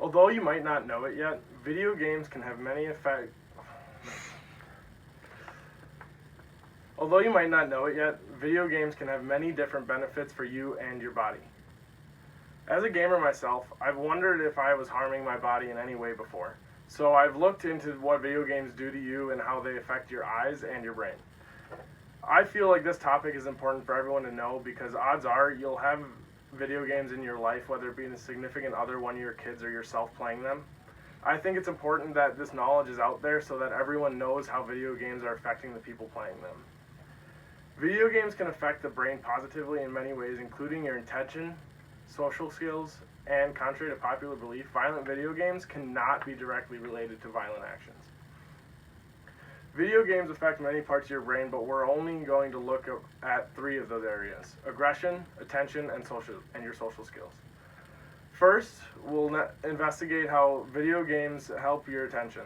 Although you might not know it yet, video games can have many effects. Although you might not know it yet, video games can have many different benefits for you and your body. As a gamer myself, I've wondered if I was harming my body in any way before. So I've looked into what video games do to you and how they affect your eyes and your brain. I feel like this topic is important for everyone to know because odds are you'll have video games in your life, whether it be a significant other, one of your kids, or yourself playing them. I think it's important that this knowledge is out there so that everyone knows how video games are affecting the people playing them. Video games can affect the brain positively in many ways, including your attention, social skills, and contrary to popular belief, violent video games cannot be directly related to violent actions. Video games affect many parts of your brain, but we're only going to look at 3 of those areas: aggression, attention, and your social skills. First, we'll investigate how video games help your attention.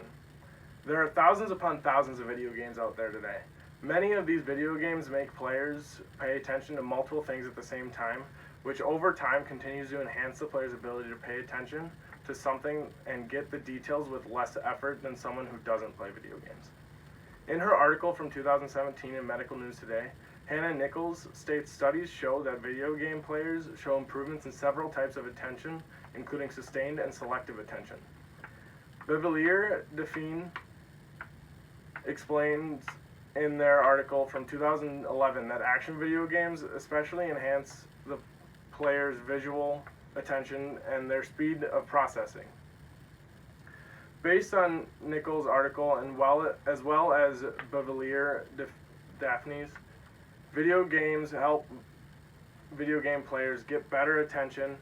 There are thousands upon thousands of video games out there today. Many of these video games make players pay attention to multiple things at the same time, which over time continues to enhance the player's ability to pay attention to something and get the details with less effort than someone who doesn't play video games. In her article from 2017 in Medical News Today, Hannah Nichols states studies show that video game players show improvements in several types of attention, including sustained and selective attention. Bevelier Define explains in their article from 2011 that action video games especially enhance the player's visual attention and their speed of processing. Based on Nichols' article as well as Bevelier Daphne's, video games help video game players get better attention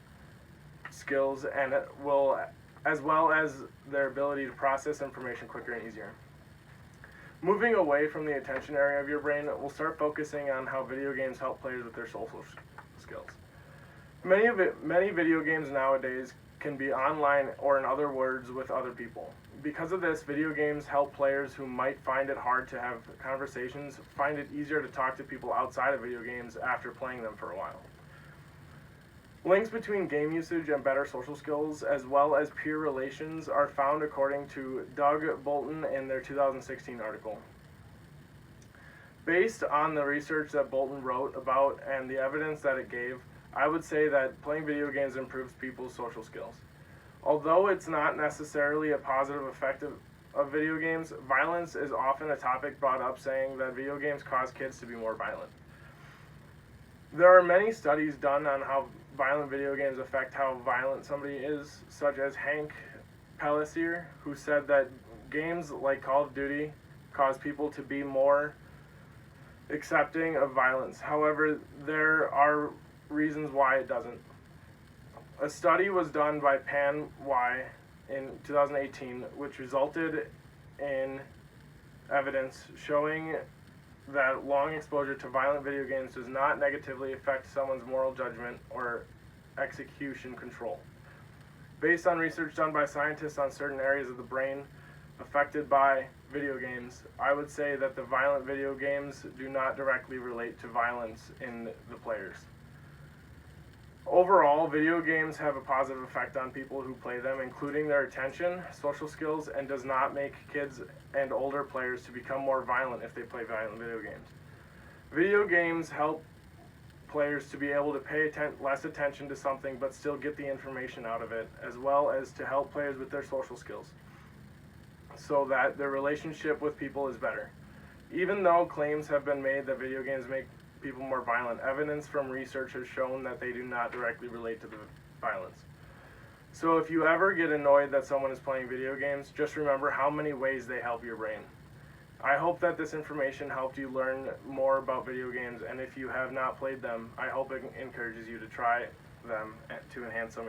skills and as well as their ability to process information quicker and easier. Moving away from the attention area of your brain, we'll start focusing on how video games help players with their social skills. Many video games nowadays can be online or, in other words, with other people. Because of this, video games help players who might find it hard to have conversations find it easier to talk to people outside of video games after playing them for a while. Links between game usage and better social skills, as well as peer relations, are found according to Doug Bolton in their 2016 article. Based on the research that Bolton wrote about and the evidence that it gave, I would say that playing video games improves people's social skills. Although it's not necessarily a positive effect of video games, violence is often a topic brought up saying that video games cause kids to be more violent. There are many studies done on how violent video games affect how violent somebody is, such as Hank Pellissier, who said that games like Call of Duty cause people to be more accepting of violence. However, there are reasons why it doesn't. A study was done by Pan Y in 2018, which resulted in evidence showing that long exposure to violent video games does not negatively affect someone's moral judgment or execution control. Based on research done by scientists on certain areas of the brain affected by video games, I would say that the violent video games do not directly relate to violence in the players. Overall, video games have a positive effect on people who play them, including their attention, social skills, and does not make kids and older players to become more violent if they play violent video games. Video games help players to be able to pay less attention to something but still get the information out of it, as well as to help players with their social skills so that their relationship with people is better. Even though claims have been made that video games make people more violent, evidence from research has shown that they do not directly relate to the violence. So if you ever get annoyed that someone is playing video games, just remember how many ways they help your brain. I hope that this information helped you learn more about video games, and if you have not played them, I hope it encourages you to try them to enhance some of your